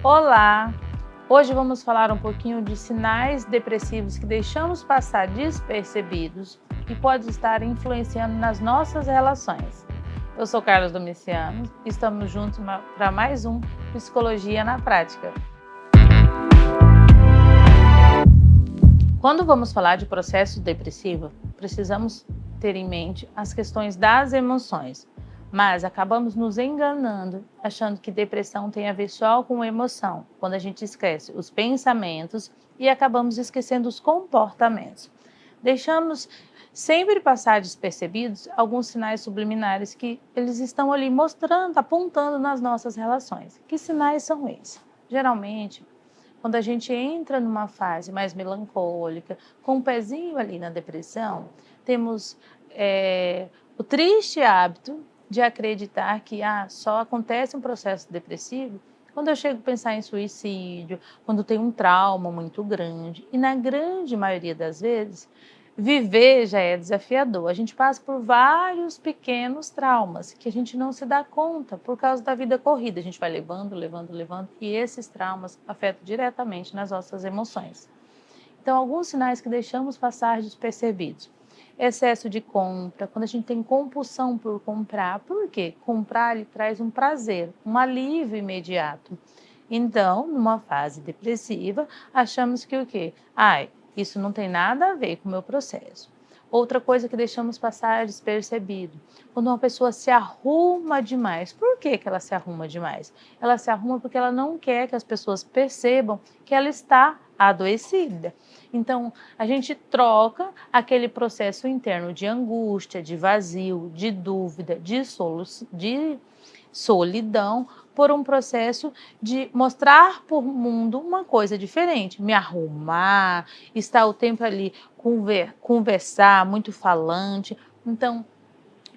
Olá! Hoje vamos falar um pouquinho de sinais depressivos que deixamos passar despercebidos e pode estar influenciando nas nossas relações. Eu sou Carlos Domiciano e estamos juntos para mais um Psicologia na Prática. Quando vamos falar de processo depressivo, precisamos ter em mente as questões das emoções, mas acabamos nos enganando, achando que depressão tem a ver só com emoção, quando a gente esquece os pensamentos e acabamos esquecendo os comportamentos. Deixamos sempre passar despercebidos alguns sinais subliminares que eles estão ali mostrando, apontando nas nossas relações. Que sinais são esses? Geralmente, quando a gente entra numa fase mais melancólica, com um pezinho ali na depressão, temos o triste hábito de acreditar que só acontece um processo depressivo quando eu chego a pensar em suicídio, quando tem um trauma muito grande. E na grande maioria das vezes, viver já é desafiador. A gente passa por vários pequenos traumas que a gente não se dá conta por causa da vida corrida. A gente vai levando, e esses traumas afetam diretamente nas nossas emoções. Então, alguns sinais que deixamos passar despercebidos. Excesso de compra, quando a gente tem compulsão por comprar. Por quê? Comprar lhe traz um prazer, um alívio imediato. Então, numa fase depressiva, achamos que o quê? Isso não tem nada a ver com o meu processo. Outra coisa que deixamos passar despercebido, quando uma pessoa se arruma demais. Por que ela se arruma demais? Ela se arruma porque ela não quer que as pessoas percebam que ela está adoecida. Então, a gente troca aquele processo interno de angústia, de vazio, de dúvida, de solidão, por um processo de mostrar para o mundo uma coisa diferente, me arrumar, estar o tempo ali, conversar, muito falante. Então,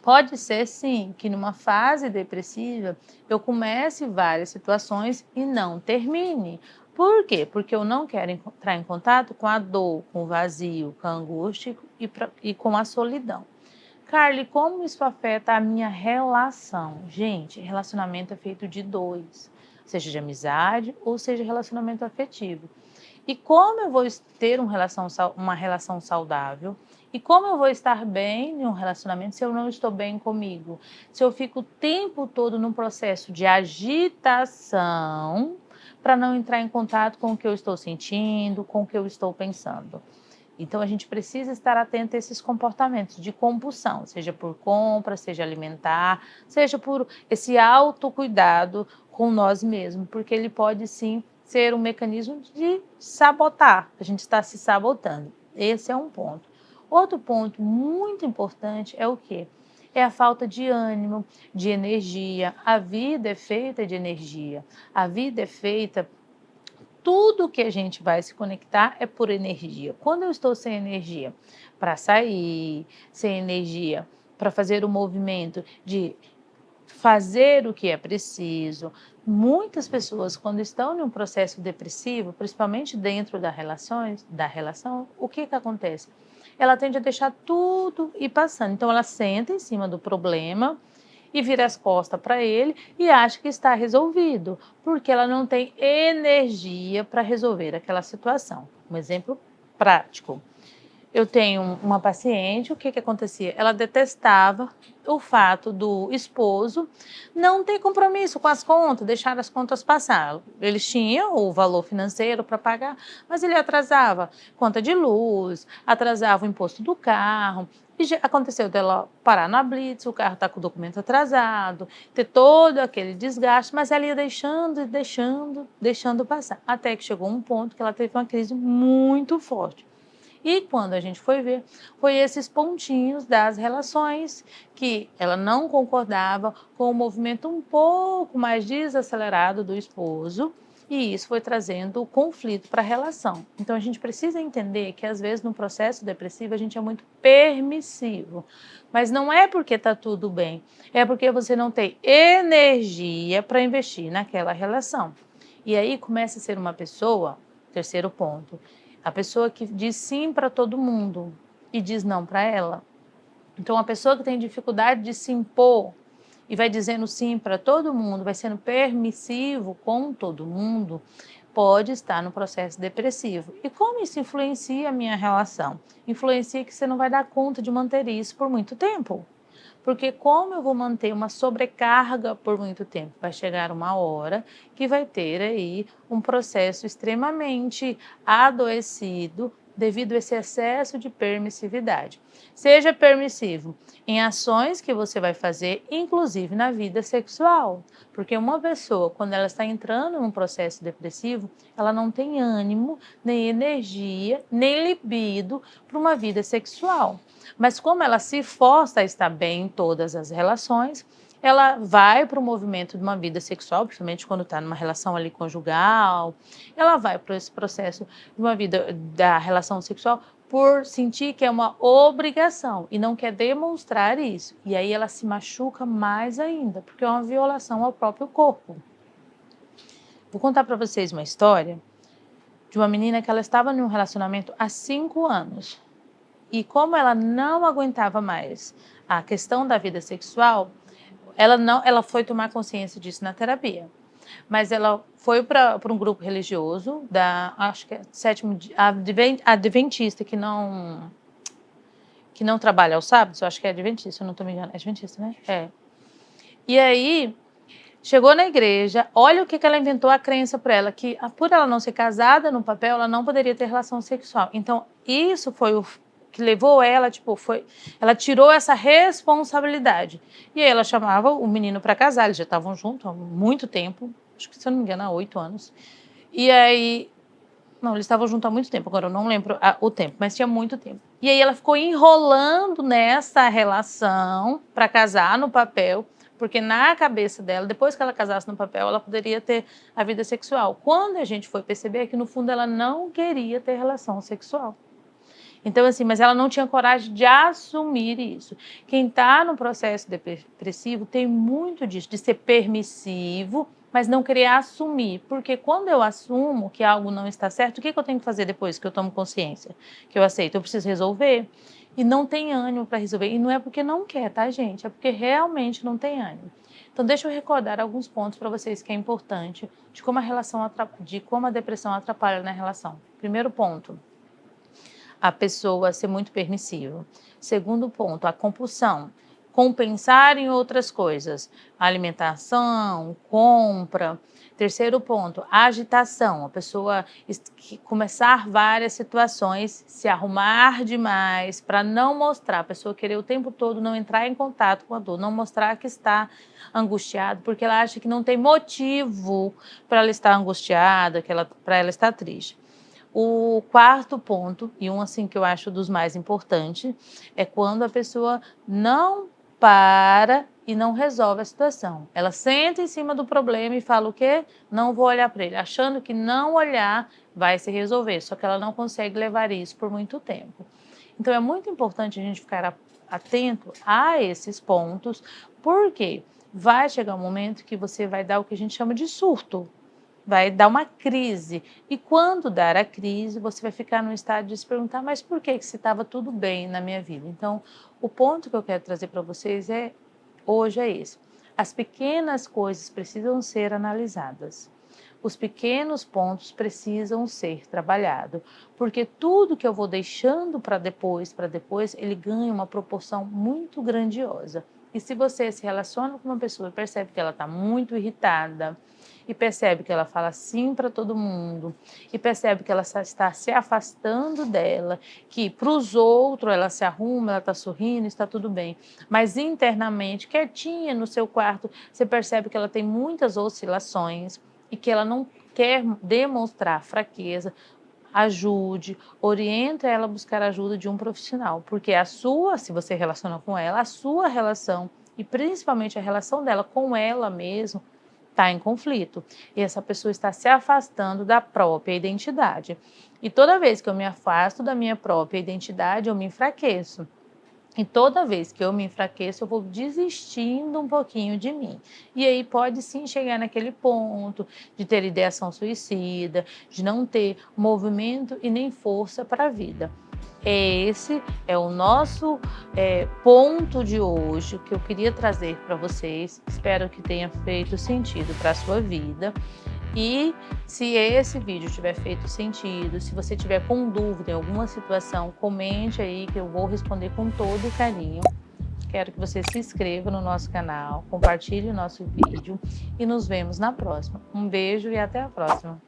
pode ser sim que numa fase depressiva eu comece várias situações e não termine. Por quê? Porque eu não quero entrar em contato com a dor, com o vazio, com a angústia e com a solidão. Carly, como isso afeta a minha relação? Gente, relacionamento é feito de dois, seja de amizade ou seja relacionamento afetivo. E como eu vou ter uma relação saudável? E como eu vou estar bem em um relacionamento se eu não estou bem comigo? Se eu fico o tempo todo num processo de agitação para não entrar em contato com o que eu estou sentindo, com o que eu estou pensando. Então, a gente precisa estar atento a esses comportamentos de compulsão, seja por compra, seja alimentar, seja por esse autocuidado com nós mesmos, porque ele pode sim ser um mecanismo de sabotar, a gente está se sabotando. Esse é um ponto. Outro ponto muito importante é o quê? É a falta de ânimo, de energia. A vida é feita de energia, a vida é feita. Tudo que a gente vai se conectar é por energia. Quando eu estou sem energia para sair, sem energia para fazer o movimento de fazer o que é preciso, muitas pessoas, quando estão em um processo depressivo, principalmente dentro da relação, o que acontece? Ela tende a deixar tudo ir passando. Então, ela senta em cima do problema e vira as costas para ele e acha que está resolvido, porque ela não tem energia para resolver aquela situação. Um exemplo prático. Eu tenho uma paciente, o que acontecia? Ela detestava o fato do esposo não ter compromisso com as contas, deixar as contas passar. Eles tinham o valor financeiro para pagar, mas ele atrasava conta de luz, atrasava o imposto do carro. E já aconteceu dela parar na blitz, o carro está com o documento atrasado, ter todo aquele desgaste, mas ela ia deixando passar. Até que chegou um ponto que ela teve uma crise muito forte. E quando a gente foi ver, foi esses pontinhos das relações que ela não concordava com o movimento um pouco mais desacelerado do esposo, e isso foi trazendo conflito para a relação. Então a gente precisa entender que às vezes no processo depressivo a gente é muito permissivo, mas não é porque está tudo bem, é porque você não tem energia para investir naquela relação. E aí começa a ser uma pessoa, terceiro ponto, a pessoa que diz sim para todo mundo e diz não para ela. Então, a pessoa que tem dificuldade de se impor e vai dizendo sim para todo mundo, vai sendo permissivo com todo mundo, pode estar no processo depressivo. E como isso influencia a minha relação? Influencia que você não vai dar conta de manter isso por muito tempo. Porque como eu vou manter uma sobrecarga por muito tempo? Vai chegar uma hora que vai ter aí um processo extremamente adoecido devido a esse excesso de permissividade. Seja permissivo em ações que você vai fazer, inclusive na vida sexual. Porque uma pessoa, quando ela está entrando num processo depressivo, ela não tem ânimo, nem energia, nem libido para uma vida sexual. Mas como ela se força a estar bem em todas as relações, ela vai para o movimento de uma vida sexual, principalmente quando está numa relação ali conjugal, ela vai para esse processo de uma vida da relação sexual por sentir que é uma obrigação e não quer demonstrar isso. E aí ela se machuca mais ainda, porque é uma violação ao próprio corpo. Vou contar para vocês uma história de uma menina que ela estava em um relacionamento há 5 anos. E como ela não aguentava mais a questão da vida sexual, ela foi tomar consciência disso na terapia. Mas ela foi para um grupo religioso acho que é adventista, que não trabalha aos sábados, eu acho que é adventista, eu não estou me enganando, é adventista, né? É. E aí chegou na igreja, olha o que ela inventou a crença para ela, que por ela não ser casada no papel, ela não poderia ter relação sexual. Então, isso foi o que levou ela, ela tirou essa responsabilidade. E aí ela chamava o menino para casar, eles já estavam juntos há muito tempo, acho que, se eu não me engano, há 8 anos. E aí, não, eles estavam juntos há muito tempo, agora eu não lembro o tempo, mas tinha muito tempo. E aí ela ficou enrolando nessa relação para casar no papel, porque na cabeça dela, depois que ela casasse no papel, ela poderia ter a vida sexual. Quando a gente foi perceber que no fundo ela não queria ter relação sexual. Então, assim, mas ela não tinha coragem de assumir isso. Quem está no processo depressivo tem muito disso, de ser permissivo, mas não querer assumir. Porque quando eu assumo que algo não está certo, o que eu tenho que fazer depois que eu tomo consciência? Que eu aceito? Eu preciso resolver? E não tem ânimo para resolver. E não é porque não quer, tá, gente? É porque realmente não tem ânimo. Então, deixa eu recordar alguns pontos para vocês que é importante de como a depressão atrapalha na relação. Primeiro ponto, a pessoa ser muito permissiva. Segundo ponto, a compulsão. Compensar em outras coisas. Alimentação, compra. Terceiro ponto, a agitação. A pessoa começar várias situações, se arrumar demais para não mostrar. A pessoa querer o tempo todo não entrar em contato com a dor, não mostrar que está angustiado, porque ela acha que não tem motivo para ela estar angustiada, para ela estar triste. O quarto ponto, e um assim que eu acho dos mais importantes, é quando a pessoa não para e não resolve a situação. Ela senta em cima do problema e fala o quê? Não vou olhar para ele, achando que não olhar vai se resolver, só que ela não consegue levar isso por muito tempo. Então é muito importante a gente ficar atento a esses pontos, porque vai chegar um momento que você vai dar o que a gente chama de surto. Vai dar uma crise. E quando dar a crise, você vai ficar no estado de se perguntar, mas por que se estava tudo bem na minha vida? Então, o ponto que eu quero trazer para vocês hoje é esse. As pequenas coisas precisam ser analisadas. Os pequenos pontos precisam ser trabalhados, porque tudo que eu vou deixando para depois, ele ganha uma proporção muito grandiosa. E se você se relaciona com uma pessoa e percebe que ela está muito irritada, e percebe que ela fala sim para todo mundo, e percebe que ela está se afastando dela, que para os outros ela se arruma, ela está sorrindo, está tudo bem, mas internamente, quietinha no seu quarto, você percebe que ela tem muitas oscilações e que ela não quer demonstrar fraqueza. Ajude, oriente ela a buscar a ajuda de um profissional, porque se você relaciona com ela, a sua relação e principalmente a relação dela com ela mesma está em conflito. E essa pessoa está se afastando da própria identidade. E toda vez que eu me afasto da minha própria identidade, eu me enfraqueço. E toda vez que eu me enfraqueço, eu vou desistindo um pouquinho de mim. E aí pode sim chegar naquele ponto de ter ideação suicida, de não ter movimento e nem força para a vida. Esse é o nosso ponto de hoje que eu queria trazer para vocês. Espero que tenha feito sentido para a sua vida. E se esse vídeo tiver feito sentido, se você tiver com dúvida em alguma situação, comente aí que eu vou responder com todo carinho. Quero que você se inscreva no nosso canal, compartilhe o nosso vídeo e nos vemos na próxima. Um beijo e até a próxima.